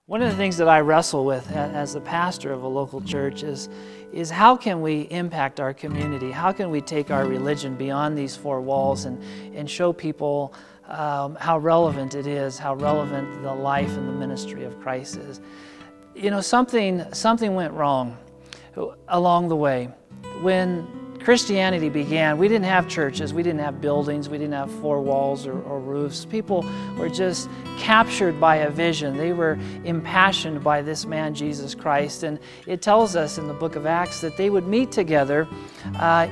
One of the things that I wrestle with as the pastor of a local church is how can we impact our community? How can we take our religion beyond these four walls and show people how relevant it is, how relevant the life and the ministry of Christ is? You know, something went wrong along the way. When Christianity began, we didn't have churches, we didn't have buildings, we didn't have four walls or roofs. People were just captured by a vision. They were impassioned by this man, Jesus Christ. And it tells us in the book of Acts that they would meet together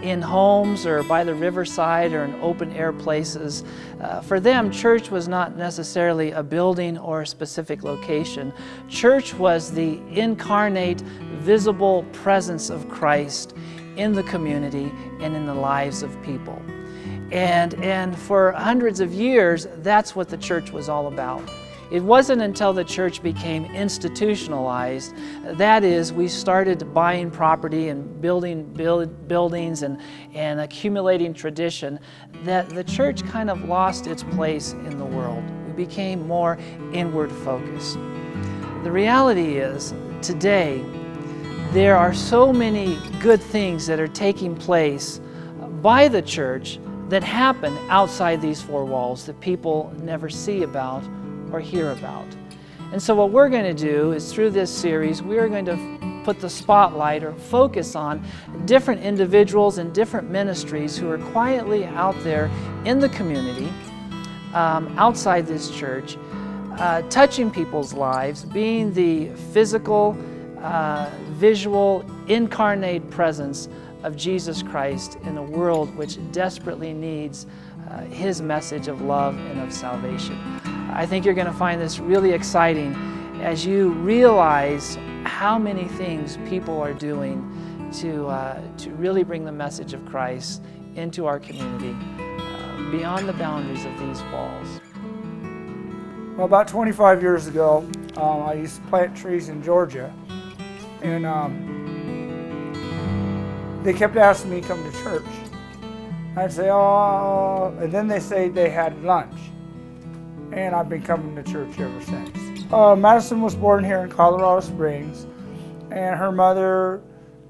in homes or by the riverside or in open air places. For them, church was not necessarily a building or a specific location. Church was the incarnate, visible presence of Christ in the community and in the lives of people. And for hundreds of years, that's what the church was all about. It wasn't until the church became institutionalized, that is, we started buying property and building buildings and accumulating tradition, that the church kind of lost its place in the world. We became more inward focused. The reality is, today, there are so many good things that are taking place by the church that happen outside these four walls that people never see about or hear about. And so what we're going to do is, through this series, we are going to put the spotlight or focus on different individuals and different ministries who are quietly out there in the community, outside this church, touching people's lives, being the physical, visual, incarnate presence of Jesus Christ in a world which desperately needs His message of love and of salvation. I think you're going to find this really exciting as you realize how many things people are doing to really bring the message of Christ into our community beyond the boundaries of these walls. Well, about 25 years ago, I used to plant trees in Georgia. And they kept asking me to come to church. I'd say, oh, and then they say they had lunch. And I've been coming to church ever since. Madison was born here in Colorado Springs, and her mother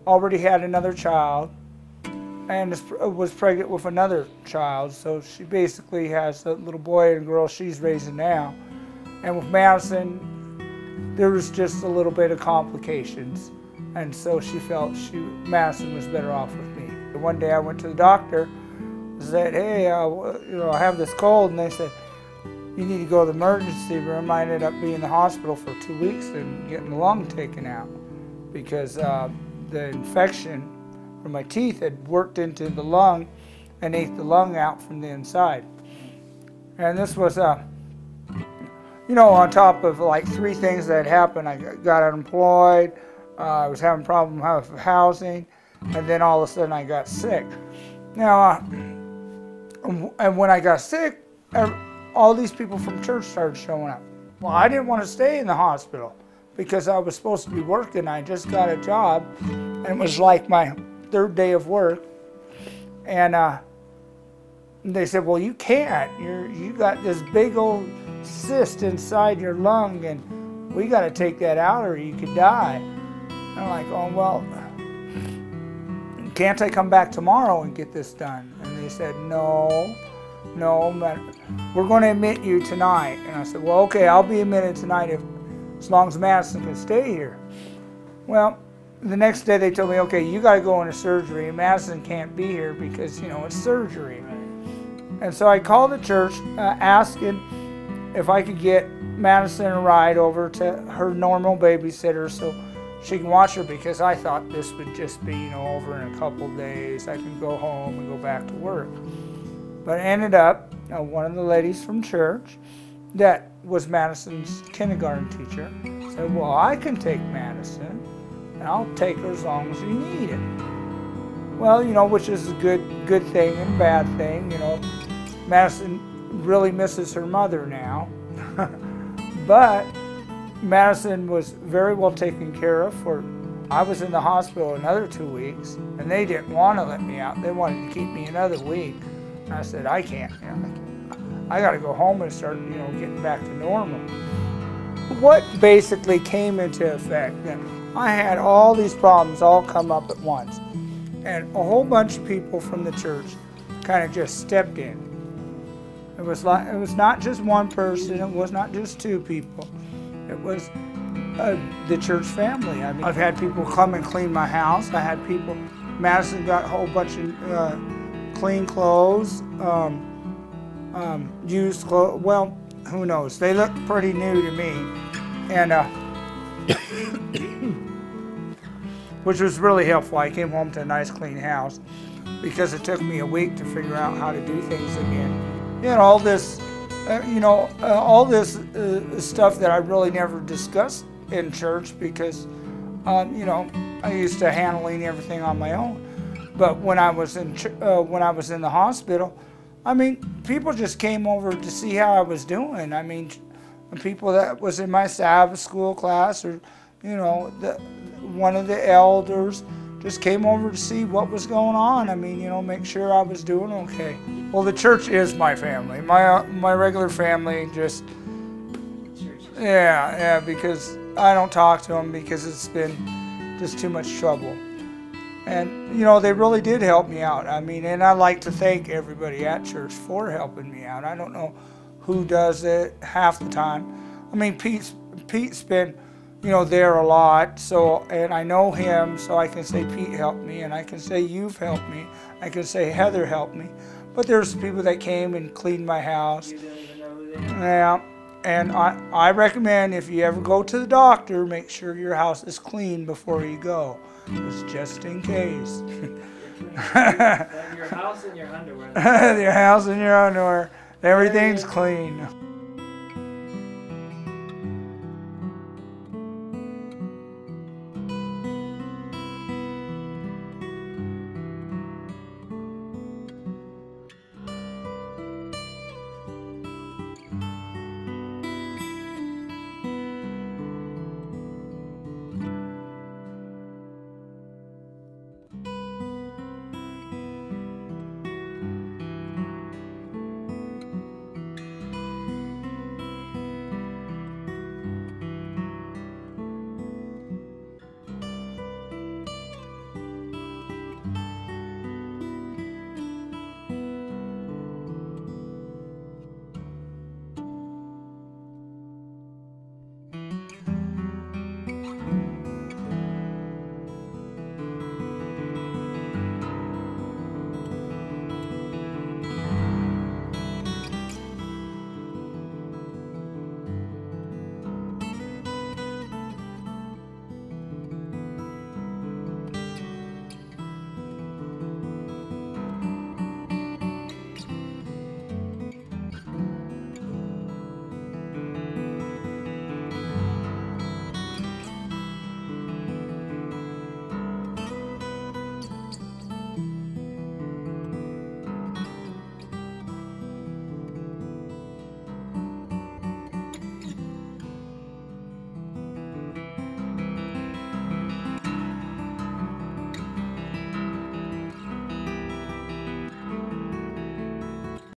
already had another child and was pregnant with another child. So she basically has a little boy and girl she's raising now. And with Madison, there was just a little bit of complications, and so she felt Madison was better off with me. One day I went to the doctor, said, hey, I have this cold, and they said, you need to go to the emergency room. I ended up being in the hospital for 2 weeks and getting the lung taken out because the infection from my teeth had worked into the lung and ate the lung out from the inside. And this was you know, on top of like 3 things that happened. I got unemployed, I was having problems with housing, and then all of a sudden I got sick. Now, and when I got sick, all these people from church started showing up. Well, I didn't want to stay in the hospital because I was supposed to be working. I just got a job, and it was like my 3rd day of work. And they said, well, you can't. You got this big old cyst inside your lung, and we got to take that out or you could die. And I'm like, oh, well, can't I come back tomorrow and get this done? And they said, no, we're going to admit you tonight. And I said, well, okay, I'll be admitted tonight as long as Madison can stay here. Well, the next day they told me, okay, you got to go into surgery, and Madison can't be here because, you know, it's surgery. And so I called the church asking if I could get Madison a ride over to her normal babysitter so she can watch her, because I thought this would just be, you know, over in a couple of days. I can go home and go back to work. But it ended up, one of the ladies from church that was Madison's kindergarten teacher said, well, I can take Madison, and I'll take her as long as you need it. Well, you know, which is a good thing and a bad thing. You know, Madison really misses her mother now. But Madison was very well taken care of. I was in the hospital another 2 weeks, and they didn't want to let me out. They wanted to keep me another week. And I said, I can't. You know, I got to go home and start, you know, getting back to normal. what basically came into effect, I had all these problems all come up at once. And a whole bunch of people from the church kind of just stepped in. It was not just one person, it was not just two people. It was the church family. I mean, I've had people come and clean my house. I had people, Madison got a whole bunch of clean clothes, used clothes. Well, who knows? They look pretty new to me. And which was really helpful. I came home to a nice clean house because it took me a week to figure out how to do things again. You know, all this, stuff that I really never discussed in church because, you know, I used to handling everything on my own. But when I was in the hospital, I mean, people just came over to see how I was doing. I mean, people that was in my Sabbath school class, or you know, one of the elders just came over to see what was going on. I mean, you know, make sure I was doing okay. Well, the church is my family. My regular family just, yeah, because I don't talk to them because it's been just too much trouble. And, you know, they really did help me out. I mean, and I like to thank everybody at church for helping me out. I don't know who does it half the time. I mean, Pete's been, you know, there a lot, so, and I know him, so I can say Pete helped me, and I can say you've helped me, I can say Heather helped me. But there's people that came and cleaned my house. You don't even know who they are. Yeah, and I recommend if you ever go to the doctor, make sure your house is clean before you go, just in case. Your house and your underwear. Your house and your underwear. Everything's clean.